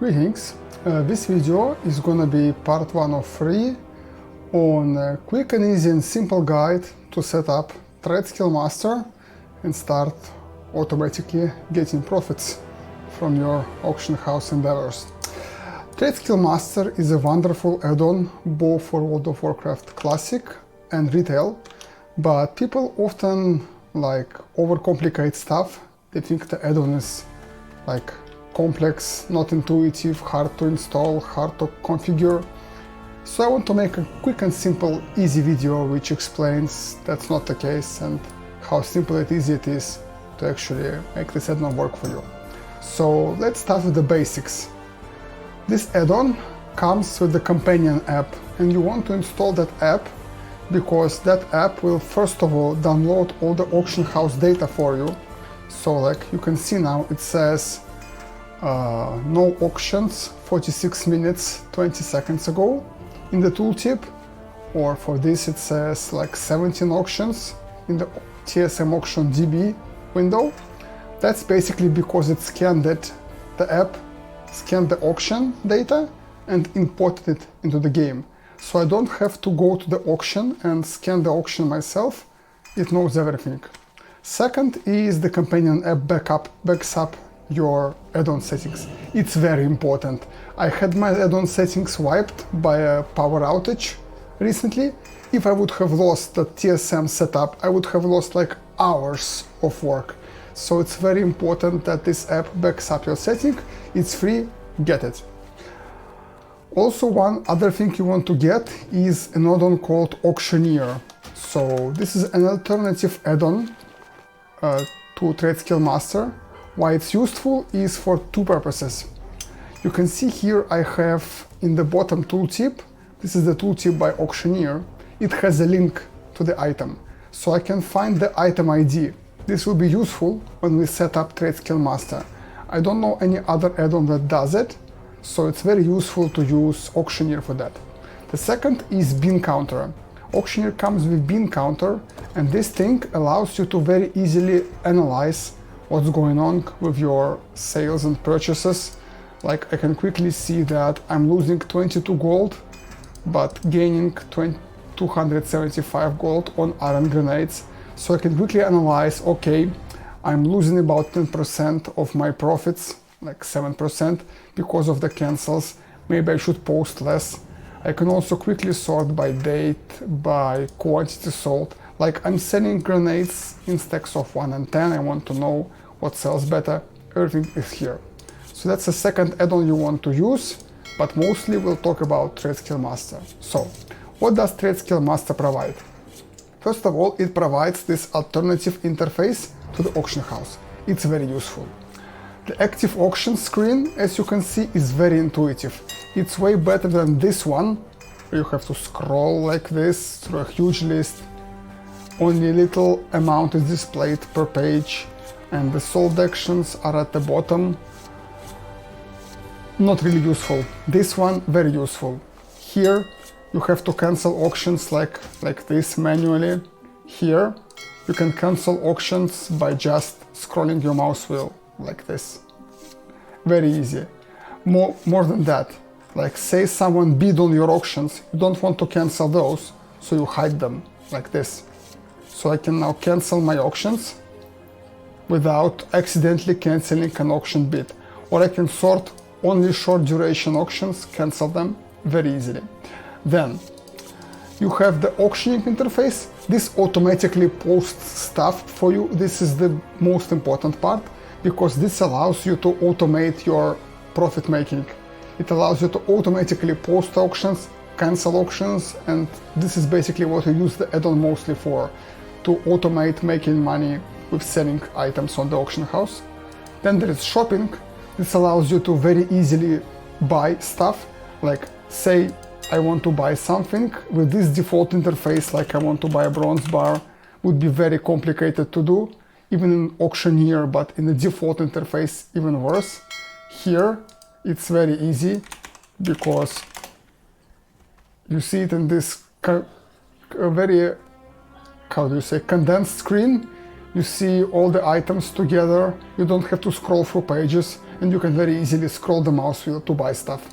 Greetings. This video is gonna be part 1 of 3 on a quick and easy and simple guide to set up TradeSkillMaster and start automatically getting profits from your auction house endeavors. TradeSkillMaster is a wonderful add-on both for World of Warcraft Classic and Retail, but people often overcomplicate stuff. They think the add-on is complex, not intuitive, hard to install, hard to configure. So I want to make a quick and simple, easy video which explains that's not the case and how simple and easy it is to actually make this add-on work for you. So let's start with the basics. This add-on comes with the companion app, and you want to install that app because that app will first of all download all the auction house data for you. So like you can see now, it says no auctions 46 minutes 20 seconds ago in the tooltip, or for this it says 17 auctions in the TSM auction DB window. That's basically because it scanned it, the app scanned the auction data and imported it into the game. So I don't have to go to the auction and scan the auction myself, it knows everything. Second is the companion app backs up your add-on settings. It's very important. I had my add-on settings wiped by a power outage recently. If I would have lost the TSM setup, I would have lost hours of work. So it's very important that this app backs up your setting. It's free, get it. Also, one other thing you want to get is an add-on called Auctioneer. So this is an alternative add-on to TradeSkillMaster. Why it's useful is for two purposes. You can see here I have in the bottom tooltip, this is the tooltip by Auctioneer, it has a link to the item. So I can find the item ID. This will be useful when we set up TradeSkillMaster. I don't know any other add-on that does it, so it's very useful to use Auctioneer for that. The second is Bean Counter. Auctioneer comes with Bean Counter, and this thing allows you to very easily analyze what's going on with your sales and purchases. I can quickly see that I'm losing 22 gold, but gaining 275 gold on iron grenades. So I can quickly analyze, okay, I'm losing about 10% of my profits, 7%, because of the cancels. Maybe I should post less. I can also quickly sort by date, by quantity sold. I'm selling grenades in stacks of 1 and 10. I want to know what sells better. Everything is here. So that's the second add-on you want to use, but mostly we'll talk about TradeSkillMaster. So what does TradeSkillMaster provide? First of all, it provides this alternative interface to the auction house. It's very useful. The active auction screen, as you can see, is very intuitive. It's way better than this one, where you have to scroll like this through a huge list. Only a little amount is displayed per page, and the sold actions are at the bottom. Not really useful. This one, very useful. Here, you have to cancel auctions like this manually. Here, you can cancel auctions by just scrolling your mouse wheel like this. Very easy. More than that, say someone bid on your auctions, you don't want to cancel those, so you hide them like this. So I can now cancel my auctions without accidentally canceling an auction bid. Or I can sort only short duration auctions, cancel them very easily. Then you have the auctioning interface. This automatically posts stuff for you. This is the most important part, because this allows you to automate your profit making. It allows you to automatically post auctions, cancel auctions, and this is basically what you use the add-on mostly for, to automate making money with selling items on the auction house. Then there is shopping. This allows you to very easily buy stuff. Say I want to buy something with this default interface, I want to buy a bronze bar, would be very complicated to do, even in Auctioneer, but in the default interface even worse. Here it's very easy because you see it in this very, condensed screen. You see all the items together, you don't have to scroll through pages, and you can very easily scroll the mouse wheel to buy stuff.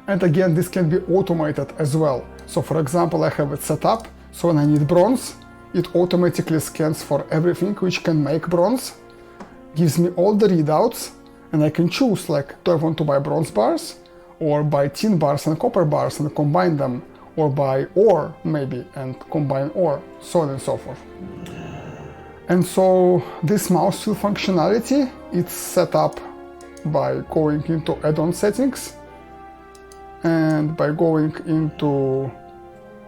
And again, this can be automated as well. So for example, I have it set up, so when I need bronze, it automatically scans for everything which can make bronze, gives me all the readouts, and I can choose, like, do I want to buy bronze bars, or buy tin bars and copper bars and combine them, or buy ore maybe and combine ore, so on and so forth. And so this mouse wheel functionality, it's set up by going into add-on settings and by going into,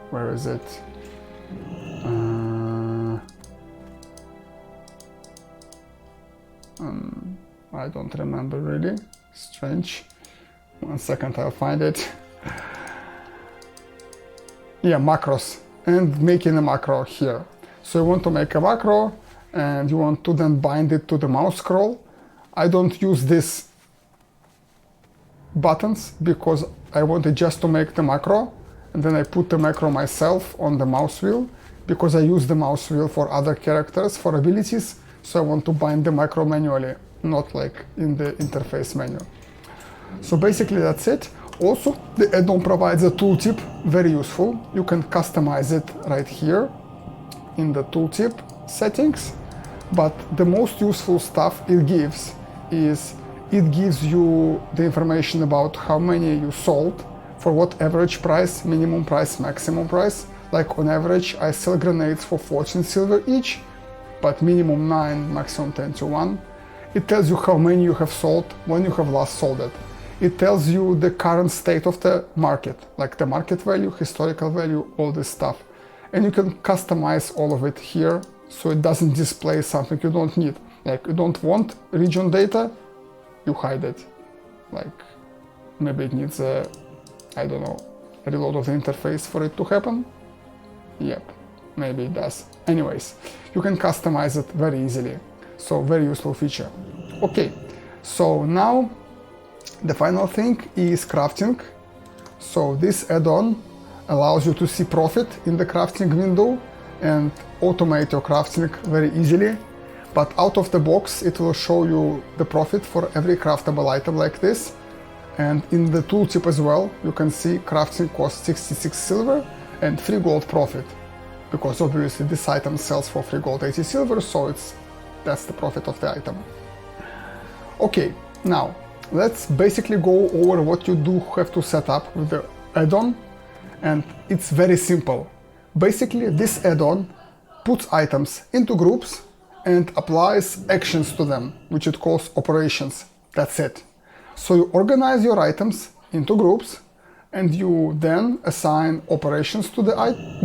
where is it? I don't remember really, strange. 1 second, I'll find it. Yeah, macros, and making a macro here. So you want to make a macro and you want to then bind it to the mouse scroll. I don't use these buttons because I wanted just to make the macro, and then I put the macro myself on the mouse wheel because I use the mouse wheel for other characters, for abilities, so I want to bind the macro manually, not like in the interface menu. So basically that's it. Also, the add-on provides a tooltip, very useful. You can customize it right here in the tooltip settings, but the most useful stuff it gives is it gives you the information about how many you sold, for what average price, minimum price, maximum price. Like on average, I sell grenades for 14 silver each, but minimum 9, maximum 10 to 1. It tells you how many you have sold, when you have last sold it. It tells you the current state of the market, like the market value, historical value, all this stuff. And you can customize all of it here, so it doesn't display something you don't need. Like you don't want region data, you hide it. Like maybe it needs a, I don't know, a reload of the interface for it to happen. Yep, maybe it does. Anyways, you can customize it very easily. So very useful feature. Okay, so now the final thing is crafting. So this add-on allows you to see profit in the crafting window and automate your crafting very easily. But out of the box, it will show you the profit for every craftable item like this. And in the tooltip as well, you can see crafting costs 66 silver and 3 gold profit. Because obviously this item sells for 3 gold 80 silver, so that's the profit of the item. Okay, now let's basically go over what you do have to set up with the add-on, and it's very simple. Basically, this add-on puts items into groups and applies actions to them, which it calls operations. That's it. So you organize your items into groups and you then assign operations to the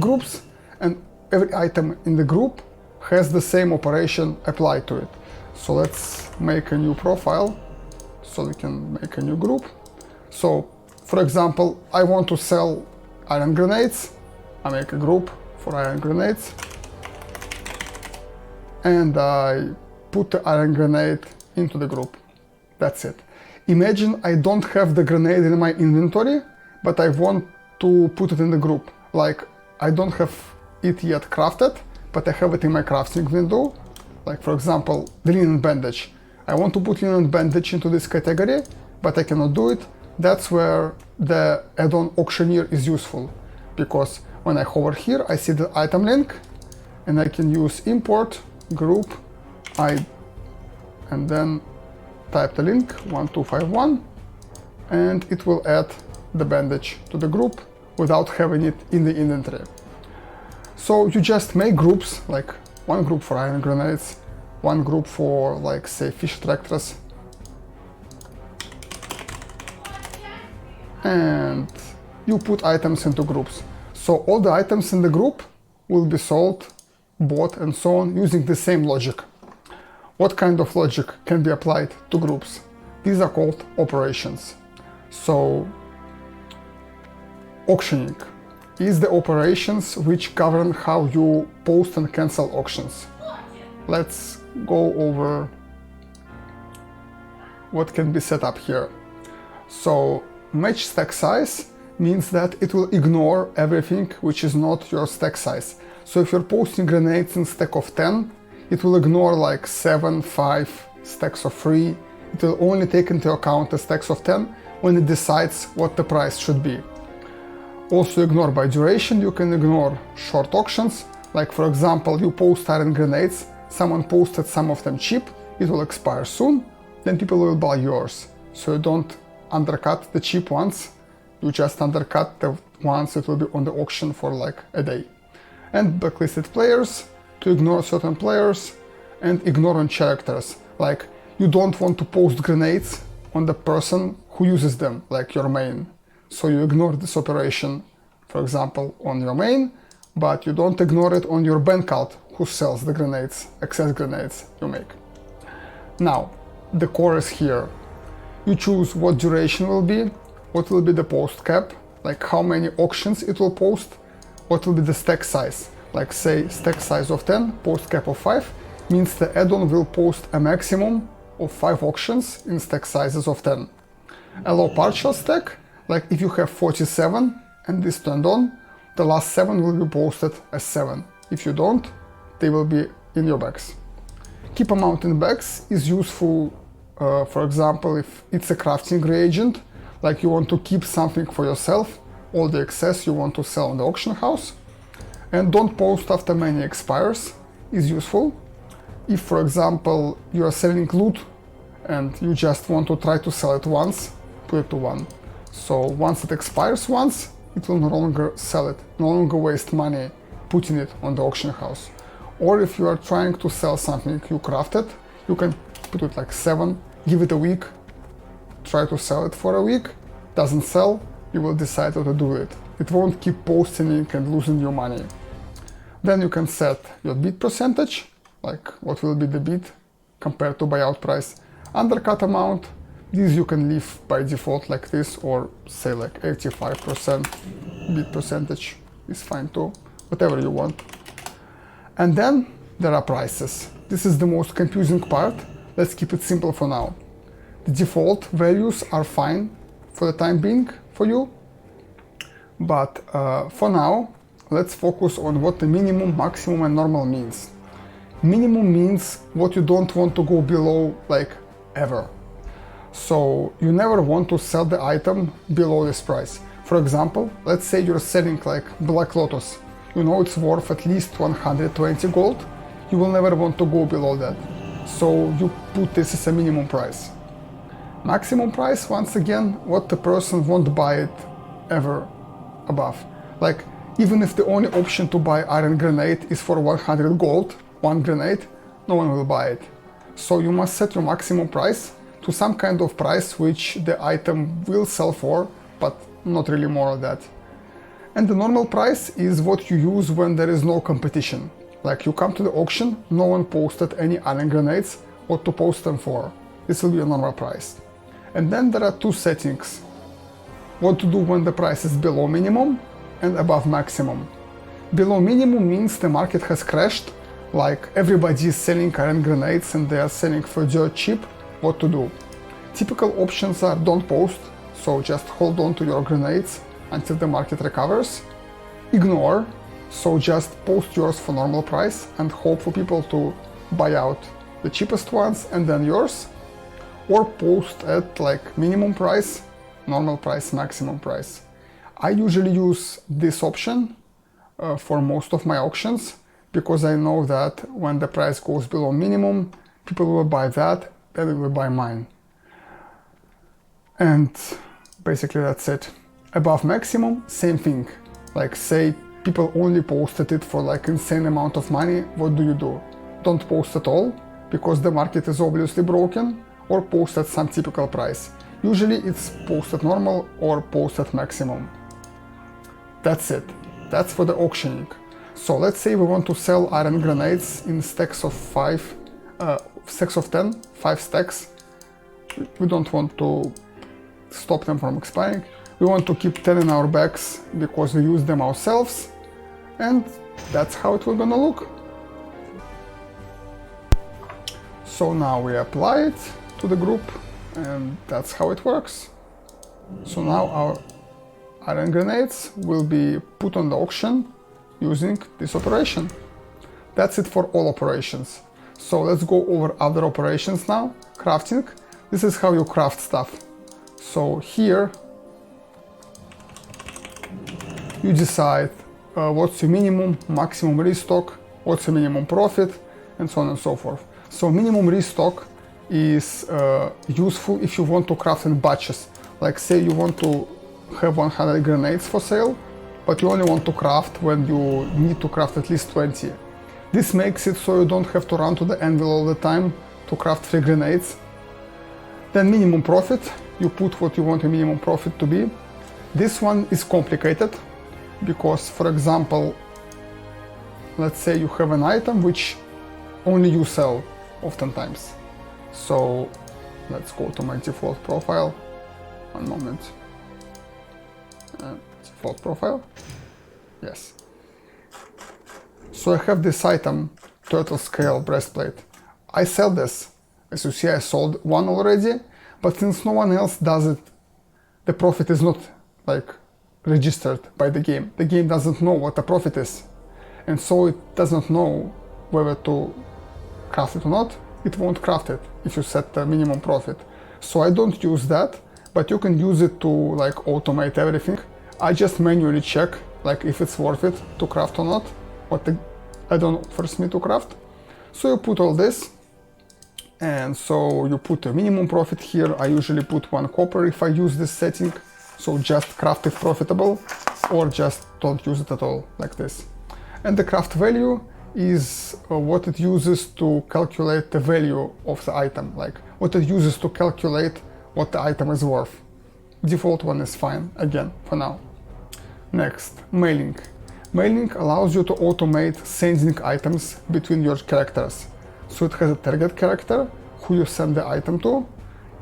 groups, and every item in the group has the same operation applied to it. So let's make a new profile so we can make a new group. So for example, I want to sell iron grenades. I make a group for iron grenades and I put the iron grenade into the group. That's it. Imagine I don't have the grenade in my inventory, but I want to put it in the group. Like I don't have it yet crafted, but I have it in my crafting window. Like for example, the linen bandage. I want to put linen bandage into this category, but I cannot do it. That's where the add-on auctioneer is useful, because when I hover here, I see the item link and I can use import group and then type the link 1251 and it will add the bandage to the group without having it in the inventory. So you just make groups, like one group for iron grenades, one group for, like, say, fish tractors, and you put items into groups. So all the items in the group will be sold, bought, and so on using the same logic. What kind of logic can be applied to groups? These are called operations. So auctioning is the operations which govern how you post and cancel auctions. Let's go over what can be set up here. So match stack size means that it will ignore everything which is not your stack size. So if you're posting grenades in stack of 10, it will ignore like 7, 5, stacks of 3, It will only take into account the stacks of 10 when it decides what the price should be. Also ignore by duration, you can ignore short auctions, like for example you post iron grenades, someone posted some of them cheap, it will expire soon, then people will buy yours. So you don't undercut the cheap ones, you just undercut the ones that will be on the auction for like a day. And blacklisted players, to ignore certain players, and ignore on characters, like you don't want to post grenades on the person who uses them, like your main. So you ignore this operation, for example, on your main, but you don't ignore it on your bank cult who sells the grenades, excess grenades you make. Now, the core is here. You choose what duration will be, what will be the post cap, like how many auctions it will post, what will be the stack size, like say stack size of 10, post cap of 5, means the add-on will post a maximum of 5 auctions in stack sizes of 10. Allow partial stack, like if you have 47 and this turned on, the last 7 will be posted as 7. If you don't, they will be in your bags. Keep amount in bags is useful, for example, if it's a crafting reagent, like you want to keep something for yourself, all the excess you want to sell in the auction house. And don't post after many expires is useful. If, for example, you are selling loot and you just want to try to sell it once, put it to 1. So once it expires once, it will no longer sell it, no longer waste money putting it on the auction house. Or if you are trying to sell something you crafted, you can put it like 7, give it a week, try to sell it for a week, doesn't sell, you will decide how to do it. It won't keep posting it and losing your money. Then you can set your bid percentage, like what will be the bid compared to buyout price. Undercut amount, this you can leave by default like this, or say like 85% bid percentage is fine too, whatever you want. And then there are prices. This is the most confusing part. Let's keep it simple for now. The default values are fine for the time being for you, but for now let's focus on what the minimum, maximum and normal means. Minimum means what you don't want to go below, like ever. So you never want to sell the item below this price. For example, let's say you're selling like Black Lotus. You know it's worth at least 120 gold. You will never want to go below that. So you put this as a minimum price. Maximum price, once again, what the person won't buy it ever above. Like, even if the only option to buy iron grenade is for 100 gold, one grenade, no one will buy it. So you must set your maximum price to some kind of price which the item will sell for, but not really more of that. And the normal price is what you use when there is no competition. Like you come to the auction, no one posted any iron grenades, what to post them for. This will be a normal price. And then there are two settings. What to do when the price is below minimum and above maximum. Below minimum means the market has crashed, like everybody is selling iron grenades and they are selling for dirt cheap. What to do? Typical options are don't post, so just hold on to your grenades until the market recovers. Ignore, so just post yours for normal price and hope for people to buy out the cheapest ones and then yours. Or post at like minimum price, normal price, maximum price. I usually use this option for most of my auctions because I know that when the price goes below minimum, people will buy that, then they will buy mine. And basically that's it. Above maximum, same thing. Like say people only posted it for like insane amount of money, what do? Don't post at all, because the market is obviously broken, or post at some typical price. Usually it's post at normal or post at maximum. That's it. That's for the auctioning. So let's say we want to sell iron grenades in stacks of 5, stacks of 10, 5 stacks. We don't want to stop them from expiring. We want to keep 10 in our bags because we use them ourselves. And that's how it will gonna look. So now we apply it to the group and that's how it works. So now our iron grenades will be put on the auction using this operation. That's it for all operations. So let's go over other operations now. Crafting. this is how you craft stuff. So here you decide what's your minimum, maximum restock, what's your minimum profit, and so on and so forth. So minimum restock is useful if you want to craft in batches. Like say you want to have 100 grenades for sale, but you only want to craft when you need to craft at least 20. This makes it so you don't have to run to the anvil all the time to craft 3 grenades. Then minimum profit, you put what you want your minimum profit to be. This one is complicated because, for example, let's say you have an item which only you sell oftentimes. So let's go to my default profile. One moment. Default profile. Yes. So I have this item, turtle scale breastplate. I sell this. As you see, I sold one already, but since no one else does it, the profit is not like registered by the game. The game doesn't know what the profit is, and so it does not know whether to craft it or not. It won't craft it if you set the minimum profit. So I don't use that, but you can use it to like automate everything. I just manually check like if it's worth it to craft or not, what the add-on offers me to craft. So you put all this, and so you put a minimum profit here. I usually put 1 copper if I use this setting, so just craft if profitable, or just don't use it at all, like this. And the craft value is what it uses to calculate the value of the item, like what it uses to calculate what the item is worth. Default one is fine, again, for now. Next, mailing. Mailing allows you to automate sending items between your characters. So it has a target character who you send the item to.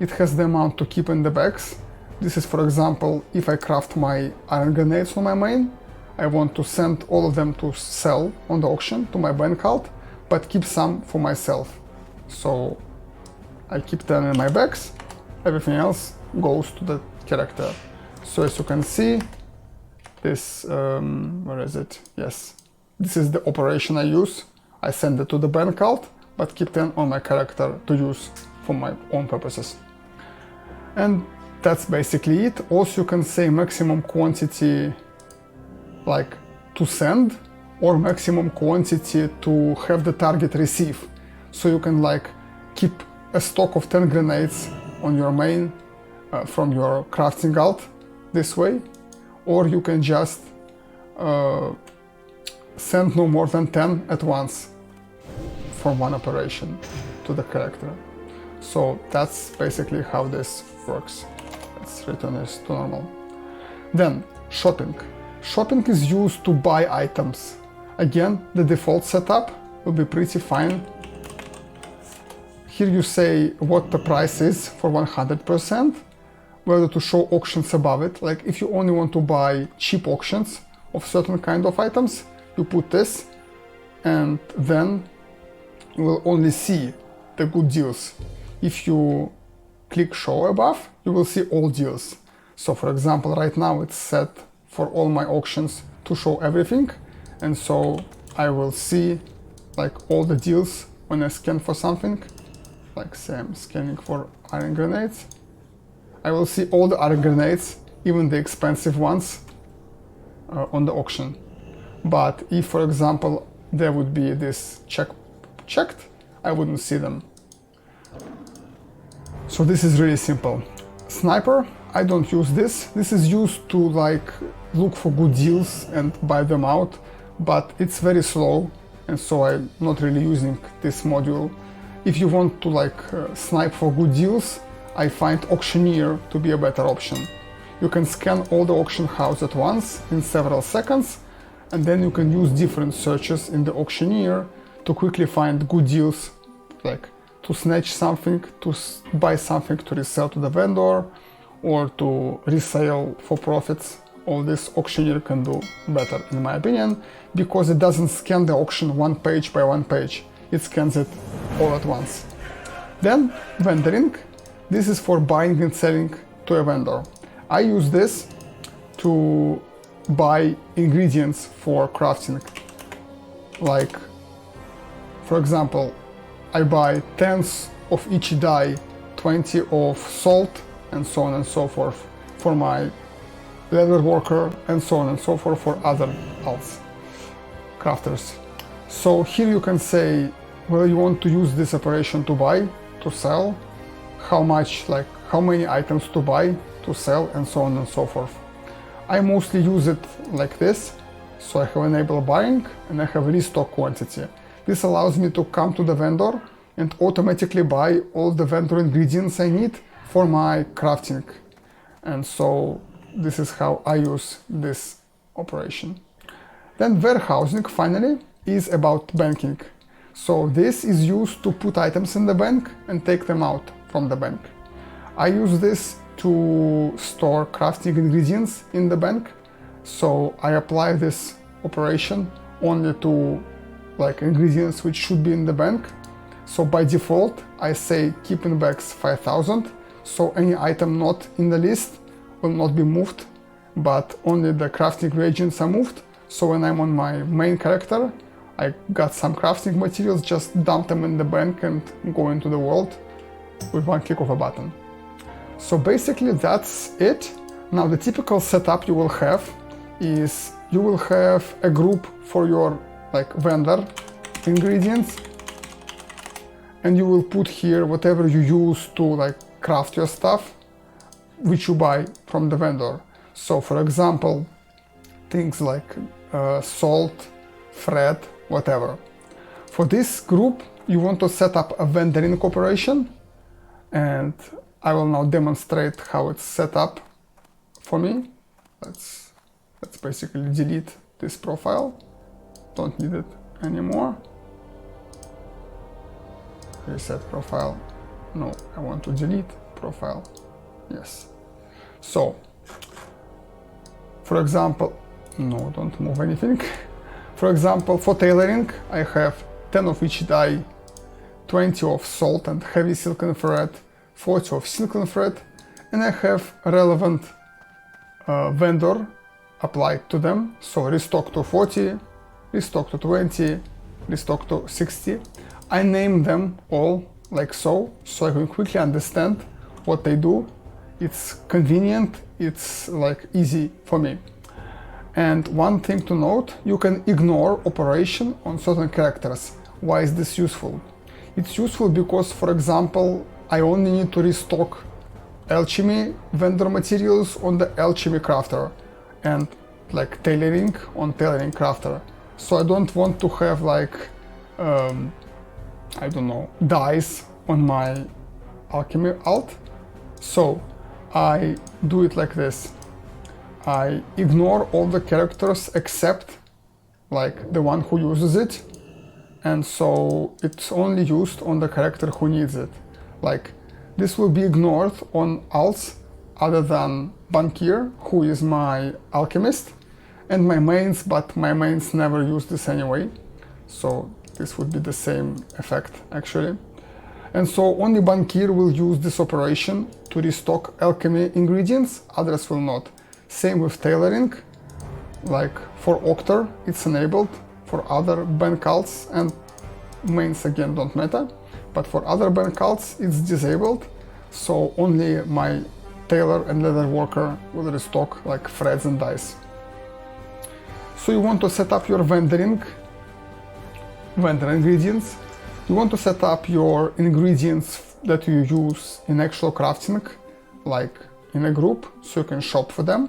It has the amount to keep in the bags. This is, for example, if I craft my iron grenades on my main, I want to send all of them to sell on the auction to my bank cult, but keep some for myself. So I keep them in my bags, everything else goes to the character. So as you can see, this, where is it? Yes, this is the operation I use. I send it to the bank cult, but keep them on my character to use for my own purposes. And that's basically it. Also you can say maximum quantity like to send, or maximum quantity to have the target receive. So you can like keep a stock of 10 grenades on your main from your crafting alt this way, or you can just send no more than 10 at once for one operation to the character. So that's basically how this works. Let's return this to normal. Then shopping. Shopping is used to buy items. Again, the default setup will be pretty fine. Here you say what the price is for 100%, whether to show auctions above it. Like if you only want to buy cheap auctions of certain kind of items, you put this, and then you will only see the good deals. If you click show above, you will see all deals. So for example, right now it's set for all my auctions to show everything, and so I will see like all the deals when I scan for something. Like say I'm scanning for iron grenades, I will see all the iron grenades, even the expensive ones, on the auction. But if, for example, there would be this checked, I wouldn't see them. So this is really simple. Sniper, I don't use this. This is used to like look for good deals and buy them out, but it's very slow, and so I'm not really using this module. If you want to like snipe for good deals, I find auctioneer to be a better option. You can scan all the auction house at once in several seconds, and then you can use different searches in the auctioneer to quickly find good deals, like to snatch something, to buy something to resell to the vendor, or to resell for profits. All this auctioneer can do better, in my opinion, because it doesn't scan the auction one page by one page. It scans it all at once. Then vendoring. This is for buying and selling to a vendor. I use this to buy ingredients for crafting. Like, for example, I buy 10s of each dye 20 of salt, and so on and so forth for my leather worker, and so on and so forth for other alts, crafters. So here you can say whether you want to use this operation to buy, to sell, how much, like how many items to buy, to sell, and so on and so forth. I mostly use it like this, so I have enabled buying and I have restock quantity. This allows me to come to the vendor and automatically buy all the vendor ingredients I need for my crafting. And so this is how I use this operation. Then warehousing finally is about banking. So this is used to put items in the bank and take them out from the bank. I use this to store crafting ingredients in the bank. So I apply this operation only to like ingredients which should be in the bank. So by default, I say keep in bags 5,000. So any item not in the list will not be moved, but only the crafting reagents are moved. So when I'm on my main character, I got some crafting materials, just dump them in the bank and go into the world with one click of a button. So basically that's it. Now the typical setup you will have is you will have a group for your like vendor ingredients, and you will put here whatever you use to like craft your stuff which you buy from the vendor. So for example, things like salt, thread, whatever. For this group you want to set up a vendoring operation, and I will now demonstrate how it's set up for me. Let's basically delete this profile. Don't need it anymore. Reset profile. No, I want to delete profile. Yes. So, for example, no, don't move anything. For example, for tailoring, I have 10 of each dye, 20 of salt and heavy silken thread, 40 of silken thread, and I have a relevant vendor applied to them. So restock to 40, restock to 20, restock to 60. I name them all like so I can quickly understand what they do. It's convenient, it's like easy for me. And one thing to note, you can ignore operation on certain characters. Why is this useful? It's useful because, for example, I only need to restock alchemy vendor materials on the alchemy crafter and like tailoring on tailoring crafter. So I don't want to have like, I don't know, dyes on my alchemy alt. So I do it like this. I ignore all the characters except like the one who uses it, and so it's only used on the character who needs it. Like this will be ignored on alts other than Bankier, who is my alchemist, and my mains, but my mains never use this anyway. So this would be the same effect actually. And so only Bankier will use this operation to restock alchemy ingredients, others will not. Same with tailoring, like for Octar it's enabled, for other bank alts and mains again don't matter, but for other bank alts it's disabled, so only my tailor and leather worker will restock like threads and dyes. So you want to set up your vendor ingredients. You want to set up your ingredients that you use in actual crafting, like in a group, so you can shop for them,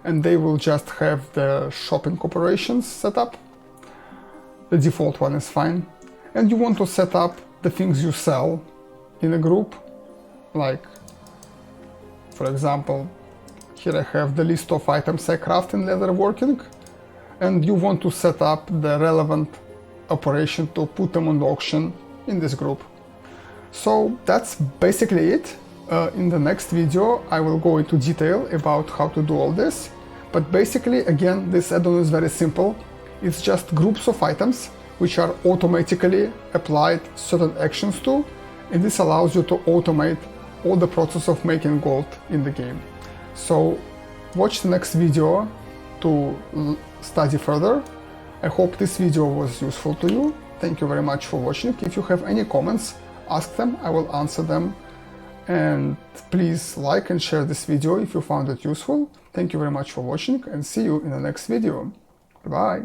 and they will just have the shopping operations set up. The default one is fine. And you want to set up the things you sell in a group, like, for example, here I have the list of items I craft in leatherworking, and you want to set up the relevant operation to put them on the auction in this group. So that's basically it. In the next video I will go into detail about how to do all this, but basically again this add-on is very simple. It's just groups of items which are automatically applied certain actions to, and this allows you to automate all the process of making gold in the game. So watch the next video to study further. I hope this video was useful to you. Thank you very much for watching. If you have any comments, ask them, I will answer them. And please like and share this video if you found it useful. Thank you very much for watching and see you in the next video. Bye.